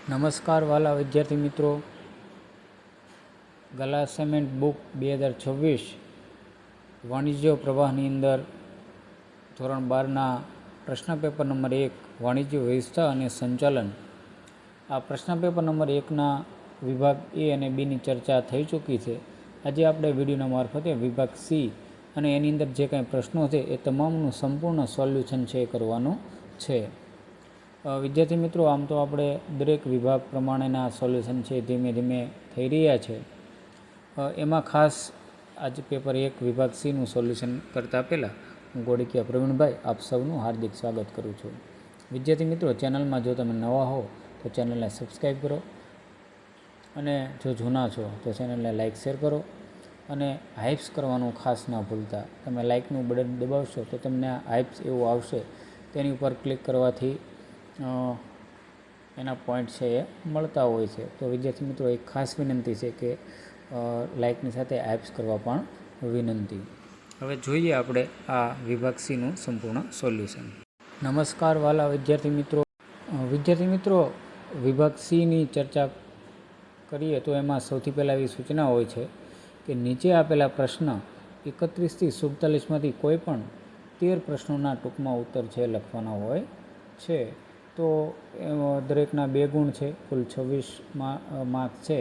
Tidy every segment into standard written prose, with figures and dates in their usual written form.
નમસ્કાર વાલા વિદ્યાર્થી મિત્રો, ગલા અસાઇનમેન્ટ બુક 2026 વાણિજ્ય પ્રવાહની અંદર ધોરણ 12ના પ્રશ્ન પેપર નંબર 1 વાણિજ્ય વ્યવસ્થા અને સંચાલન, આ પ્રશ્ન પેપર નંબર 1ના વિભાગ એ અને બીની ચર્ચા થઈ ચૂકી છે. આજે આપણે વિડીયોના મારફતે વિભાગ સી અને એની અંદર જે કાંઈ પ્રશ્નો છે એ તમામનું સંપૂર્ણ સોલ્યુશન છે એ કરવાનું છે. વિદ્યાર્થી મિત્રો, આમ તો આપણે દરેક વિભાગ પ્રમાણેના સોલ્યુશન છે ધીમે ધીમે થઈ રહ્યા છે. એમાં ખાસ આજે પેપર 1 વિભાગ સીનું સોલ્યુશન કરતાં પહેલાં હું ગોળકિયા પ્રવીણભાઈ આપ સૌનું હાર્દિક સ્વાગત કરું છું. વિદ્યાર્થી મિત્રો, ચેનલમાં જો તમે નવા હો તો ચેનલને સબસ્ક્રાઈબ કરો અને જો જૂના છો તો ચેનલને લાઇક શેર કરો અને હાઇપ્સ કરવાનું ખાસ ના ભૂલતા. તમે લાઇકનું બટન દબાવશો તો તમને આ હાઇપ્સ એવું આવશે, તેની ઉપર ક્લિક કરવાથી એના પોઈન્ટ છે એ મળતા હોય છે. તો વિદ્યાર્થી મિત્રો, એક ખાસ વિનંતી છે કે લાઇકની સાથે હાઇપ્સ કરવા પણ વિનંતી. હવે જોઈએ આપણે આ વિભાગ સીનું સંપૂર્ણ સોલ્યુશન. નમસ્કાર વાલા વિદ્યાર્થી મિત્રો. વિભાગ સીની ચર્ચા કરીએ તો એમાં સૌથી પહેલાં એવી સૂચના હોય છે કે નીચે આપેલા પ્રશ્ન 31થી 47માંથી કોઈ પણ 13 પ્રશ્નોના ટૂંકમાં ઉત્તર છે લખવાના હોય છે. તો દરેકના 2 ગુણ છે, કુલ 26 માર્ક છે.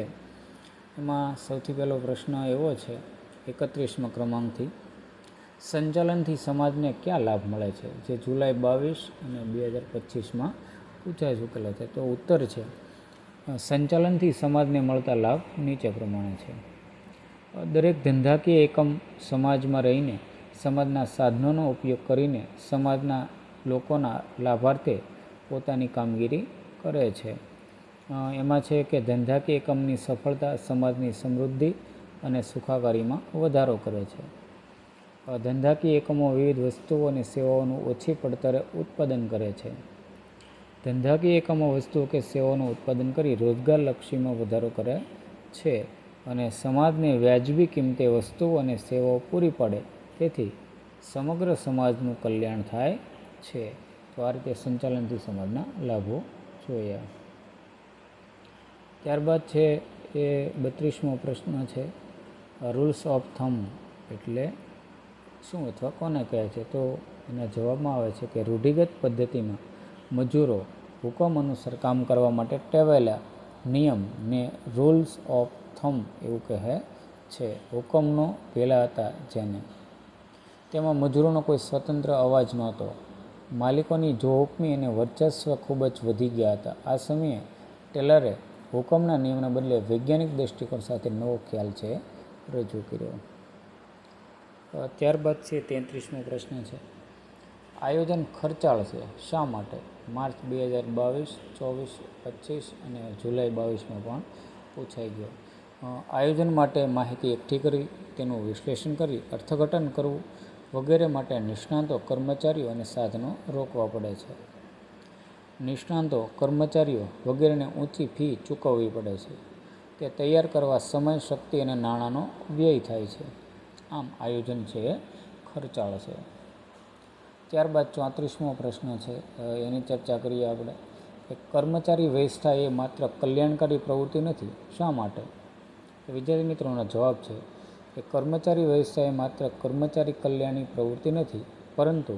એમાં સૌથી પહેલો પ્રશ્ન એવો છે 31મા ક્રમાંકથી, સંચાલનથી સમાજને ક્યાં લાભ મળે છે? જે જુલાઈ 22 અને 2025માં પૂછાઈ ચૂકેલો છે. તો ઉત્તર છે સંચાલનથી સમાજને મળતા લાભ નીચે પ્રમાણે છે. દરેક ધંધાકીય એકમ સમાજમાં રહીને સમાજના સાધનોનો ઉપયોગ કરીને સમાજના લોકોના લાભાર્થે પોતાની કામગીરી કરે છે. એમાં છે કે ધંધાકીય એકમની સફળતા સમાજની સમૃદ્ધિ અને સુખાકારીમાં વધારો કરે છે. ધંધાકીય એકમો વિવિધ વસ્તુઓ અને સેવાઓનું ઓછી પડતરે ઉત્પાદન કરે છે. ધંધાકીય એકમો વસ્તુઓ કે સેવાઓનું ઉત્પાદન કરી રોજગારલક્ષીમાં વધારો કરે છે અને સમાજને વ્યાજબી કિંમતે વસ્તુઓ અને સેવાઓ પૂરી પાડે, તેથી સમગ્ર સમાજનું કલ્યાણ થાય છે. તો આ રીતે સંચાલનથી સમાજના લાભો જોયા. ત્યારબાદ છે એ 32મો પ્રશ્ન છે, રૂલ્સ ઓફ થમ્બ એટલે શું અથવા કોને કહે છે? તો એના જવાબમાં આવે છે કે રૂઢિગત પદ્ધતિમાં મજૂરો હુકમ અનુસાર કામ કરવા માટે ટેવાયેલા નિયમ ને રૂલ્સ ઓફ થમ્બ એવું કહે છે. હુકમનો પહેલા હતા જેને, તેમાં મજૂરોનો કોઈ સ્વતંત્ર અવાજ નહોતો. માલિકોની જોહુકમી અને વર્ચસ્વ ખૂબ જ વધી ગયા હતા. આ સમયે ટેલરે હુકમના નિયમના બદલે વૈજ્ઞાનિક દૃષ્ટિકોણ સાથે નવો ખ્યાલ છે રજૂ કર્યો. ત્યારબાદ છે 33મો પ્રશ્ન છે, આયોજન ખર્ચાળ છે શા માટે? માર્ચ 2022, 24, 25 અને જુલાઈ 22માં પણ પૂછાઈ ગયો. આયોજન માટે માહિતી એકઠી કરી, તેનું વિશ્લેષણ કરી અર્થઘટન કરવું વગેરે માટે નિષ્ણાતો, કર્મચારીઓ અને સાધનો રોકવા પડે છે. નિષ્ણાતો, કર્મચારીઓ વગેરેને ઊંચી ફી ચૂકવવી પડે છે. તે તૈયાર કરવા સમય, શક્તિ અને નાણાંનો વ્યય થાય છે. આમ આયોજન છે એ ખર્ચાળ છે. ત્યારબાદ 34મો પ્રશ્ન છે, એની ચર્ચા કરીએ આપણે. કર્મચારી વ્યવસ્થા એ માત્ર કલ્યાણકારી પ્રવૃત્તિ નથી, શા માટે? વિદ્યાર્થી મિત્રોનો જવાબ છે કે કર્મચારી વ્યવસ્થા એ માત્ર કર્મચારી કલ્યાણની પ્રવૃત્તિ નથી, પરંતુ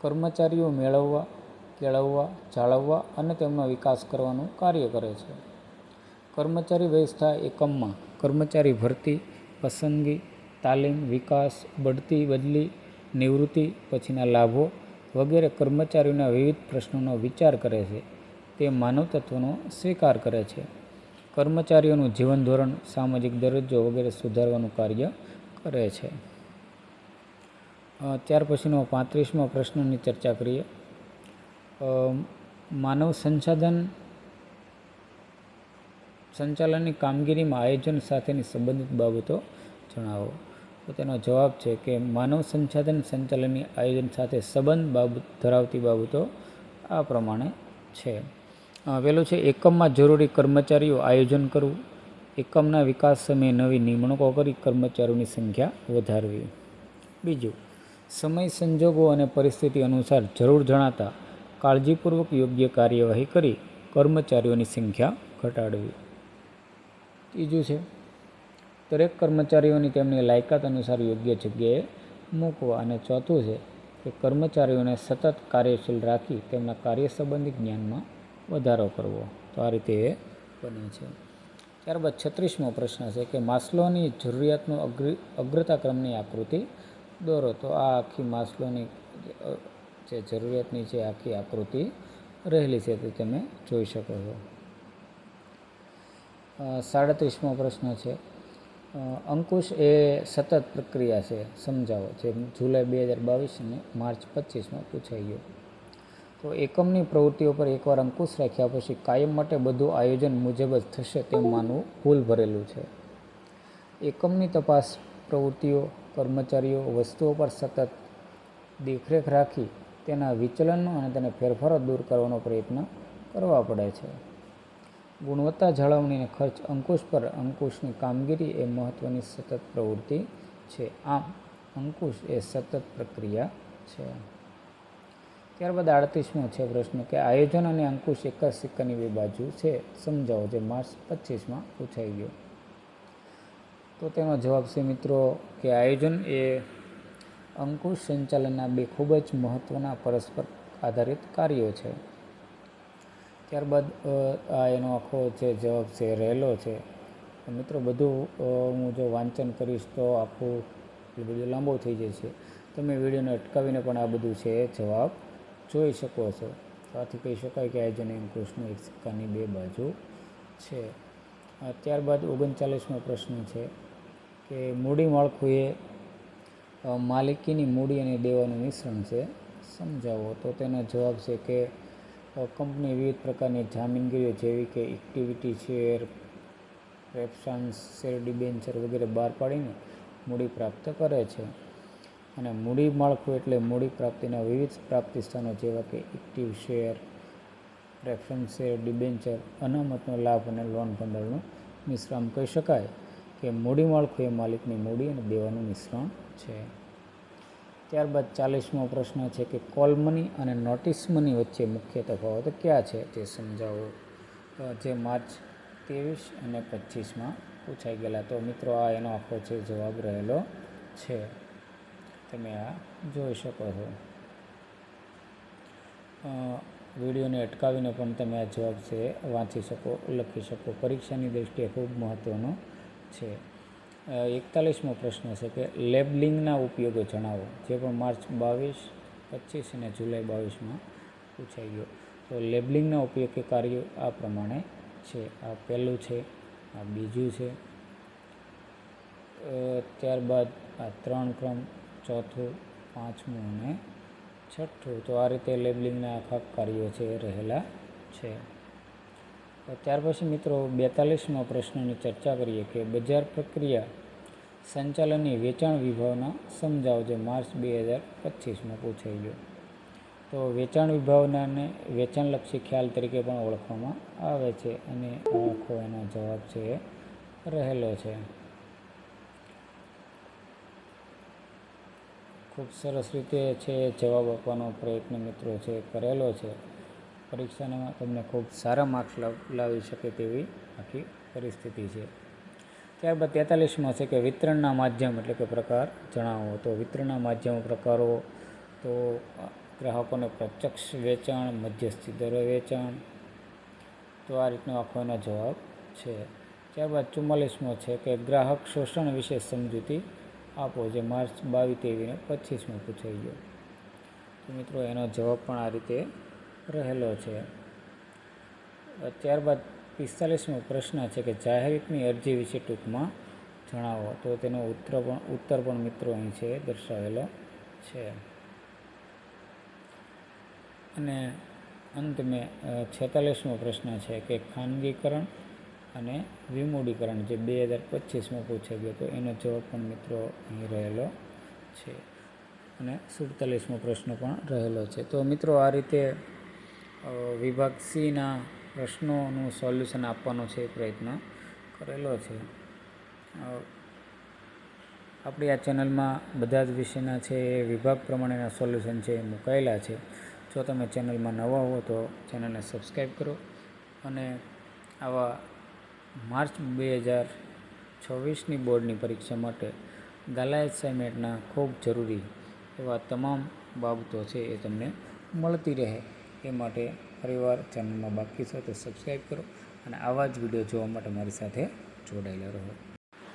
કર્મચારીઓ મેળવવા, કેળવવા, જાળવવા અને તેમનો વિકાસ કરવાનું કાર્ય કરે છે. કર્મચારી વ્યવસ્થા એકમમાં કર્મચારી ભરતી, પસંદગી, તાલીમ, વિકાસ, બઢતી, બદલી, નિવૃત્તિ પછીના લાભો વગેરે કર્મચારીઓના વિવિધ પ્રશ્નોનો વિચાર કરે છે. તે માનવ તત્વનો સ્વીકાર કરે છે. કર્મચારીઓનું જીવન ધોરણ, સામાજિક દરજ્જો વગેરે સુધારવાનું કાર્ય કરે છે. ત્યાર પછીનો 35મો પ્રશ્નની ચર્ચા કરીએ. માનવ સંસાધન સંચાલનની કામગીરીમાં આયોજન સાથેની સંબંધિત બાબતો જણાવો. તો તેનો જવાબ છે કે માનવ સંસાધન સંચાલનની આયોજન સાથે સંબંધ ધરાવતી બાબતો આ પ્રમાણે છે. પહેલું છે એકમમાં જરૂરી કર્મચારીઓ આયોજન કરવું. એકમના વિકાસ સમયે નવી નિમણૂકો કરી કર્મચારીઓની સંખ્યા વધારવી. બીજું, સમય, સંજોગો અને પરિસ્થિતિ અનુસાર જરૂર જણાતા કાળજીપૂર્વક યોગ્ય કાર્યવાહી કરી કર્મચારીઓની સંખ્યા ઘટાડવી. ત્રીજું છે દરેક કર્મચારીઓની તેમની લાયકાત અનુસાર યોગ્ય જગ્યાએ મૂકવા. અને ચોથું છે કે કર્મચારીઓને સતત કાર્યશીલ રાખી તેમના કાર્ય સંબંધિત જ્ઞાનમાં વધારો કરવો. તો આ રીતે એ બને છે. ત્યારબાદ 36મો પ્રશ્ન છે કે માસ્લોની જરૂરિયાતનું અગ્રતાક્રમની આકૃતિ દોરો. તો આ આખી માસ્લોની જે જરૂરિયાતની જે આખી આકૃતિ રહેલી છે તે તમે જોઈ શકો છો. 37મો પ્રશ્ન છે અંકુશ એ સતત પ્રક્રિયા છે, સમજાવો. જે જુલાઈ 2022 અને માર્ચ 25માં પૂછાઈ ગયો. તો એકમની પ્રવૃત્તિઓ પર એકવાર અંકુશ રાખ્યા પછી કાયમ માટે બધું આયોજન મુજબ જ થશે તેમ માનવું ભૂલ ભરેલું છે. એકમની તપાસ પ્રવૃત્તિઓ, કર્મચારીઓ, વસ્તુઓ પર સતત દેખરેખ રાખી તેના વિચલનો અને તેને ફેરફારો દૂર કરવાનો પ્રયત્ન કરવા પડે છે. ગુણવત્તા જાળવણીને ખર્ચ અંકુશ પર અંકુશની કામગીરી એ મહત્ત્વની સતત પ્રવૃત્તિ છે. આમ અંકુશ એ સતત પ્રક્રિયા છે. ત્યારબાદ 38મો છે પ્રશ્ન કે આયોજન અને અંકુશ એક જ સિક્કાની બે બાજુ છે, સમજાવો. જે માર્ચ 25માં પૂછાઈ ગયો. તો તેનો જવાબ છે મિત્રો કે આયોજન એ અંકુશ સંચાલનના બે ખૂબ જ મહત્ત્વના પરસ્પર આધારિત કાર્યો છે. ત્યારબાદ આ એનો આખો જે જવાબ છે રહેલો છે. મિત્રો બધું હું જો વાંચન કરીશ તો આખું વિડીયો લાંબો થઈ જશે. તમે વિડીયોને અટકાવીને પણ આ બધું છે જવાબ જોઈ શકો છો. તો આથી કહી શકાય કે આયોજન એ અંકુશનું એક સિક્કાની બે બાજુ છે. ત્યારબાદ 39મો પ્રશ્ન છે કે મૂડી માળખું એ માલિકીની મૂડી અને દેવાનું મિશ્રણ છે, સમજાવો. તો તેનો જવાબ છે કે કંપની વિવિધ પ્રકારની જામીનગીરીઓ જેવી કે equity share, preference share, debenture વગેરે બહાર પાડીને મૂડી પ્રાપ્ત કરે છે. અને મૂડી માળખું એટલે મૂડી પ્રાપ્તિના વિવિધ પ્રાપ્તિ સ્થાનો જેવા કે equity share, preference share, debenture, અનામતનો લાભ અને લોન ભંડોળનું મિશ્રણ. કહી શકાય કે મૂડી માળખું એ માલિકની મૂડી અને દેવાનું મિશ્રણ છે. ત્યારબાદ 40મો પ્રશ્ન છે કે કોલ મની અને નોટિસ મની વચ્ચે મુખ્ય તફાવત ક્યાં છે તે સમજાવો. જે માર્ચ 23 અને 25માં પૂછાઈ ગયેલા. તો મિત્રો આ એનો આખો છે જવાબ રહેલો છે, તમે આ જોઈ શકો છો. વિડીયોને અટકાવીને પણ તમે આ જવાબ છે વાંચી શકો, લખી શકો. પરીક્ષાની દૃષ્ટિએ ખૂબ મહત્ત્વનો છે. 41મો પ્રશ્ન છે કે લેબલિંગના ઉપયોગો જણાવો. જે પણ માર્ચ 22, 25 અને જુલાઈ 22માં પૂછાઈ ગયો. તો લેબલિંગના ઉપયોગ કે કાર્યો આ પ્રમાણે છે. આ પહેલું છે, આ બીજું છે, ત્યારબાદ આ 3 ક્રમ, ચોથું, પાંચમું અને છઠ્ઠું. તો આ રીતે લેબલિંગના આખા કાર્યો છે એ રહેલા છે. ત્યાર પછી મિત્રો 42મા પ્રશ્નની ચર્ચા કરીએ કે બજાર પ્રક્રિયા સંચાલનની વેચાણ વિભાવના સમજાવો. જે માર્ચ 2025માં પૂછાઈ ગયો. તો વેચાણ વિભાવનાને વેચાણલક્ષી ખ્યાલ તરીકે પણ ઓળખવામાં આવે છે અને આખો એનો જવાબ છે એ રહેલો છે. ખૂબ સરસ રીતે છે જવાબ આપવાનો પ્રયત્ન મિત્રો છે કરેલો છે. પરીક્ષામાં તમને ખૂબ સારા માર્ક્સ લાવી શકે તેવી આખી પરિસ્થિતિ છે. ત્યારબાદ 43માં છે કે વિતરણના માધ્યમ એટલે કે પ્રકાર જણાવો. તો વિતરણના માધ્યમો પ્રકારો તો ગ્રાહકોને પ્રત્યક્ષ વેચાણ, મધ્યસ્થી દરે વેચાણ. તો આ રીતનો આખો એનો જવાબ છે. ત્યારબાદ 44મો છે કે ગ્રાહક શોષણ વિશે સમજૂતી આપો. જે માર્ચ 22, 23 અને 25માં પૂછાઈ ગયો. તો મિત્રો એનો જવાબ પણ આ રીતે રહેલો છે. ત્યારબાદ 45મો પ્રશ્ન છે કે જાહેરાતની અરજી વિશે ટૂંકમાં જણાવો. તો તેનો ઉત્તર પણ મિત્રો અહીં છે દર્શાવેલો છે. અને અંત મેં 46મો પ્રશ્ન છે કે ખાનગીકરણ અને વિમૂડીકરણ જે 2025માં પૂછાઈ ગયો. તો એનો જવાબ પણ મિત્રો અહીં રહેલો છે. અને 47મો પ્રશ્ન પણ રહેલો છે. તો મિત્રો આ રીતે વિભાગ C-ના પ્રશ્નોનું સોલ્યુશન આપવાનો છે પ્રયત્ન કરેલો છે. આપણી આ ચેનલમાં બધા જ વિષયના છે એ વિભાગ પ્રમાણેના સોલ્યુશન છે એ મુકાયેલા છે. જો તમે ચેનલમાં નવા હો તો ચેનલને સબસ્ક્રાઈબ કરો અને આવા માર્ચ 2026ની બોર્ડની પરીક્ષા માટે ગાલા એસાઇનમેન્ટના ખૂબ જરૂરી એવા તમામ બાબતો છે એ તમને મળતી રહે એ માટે ફરીવાર ચેનલમાં બાકી છે તો સબસ્ક્રાઈબ કરો અને આવા જ વિડીયો જોવા માટે મારી સાથે જોડાયેલા રહો.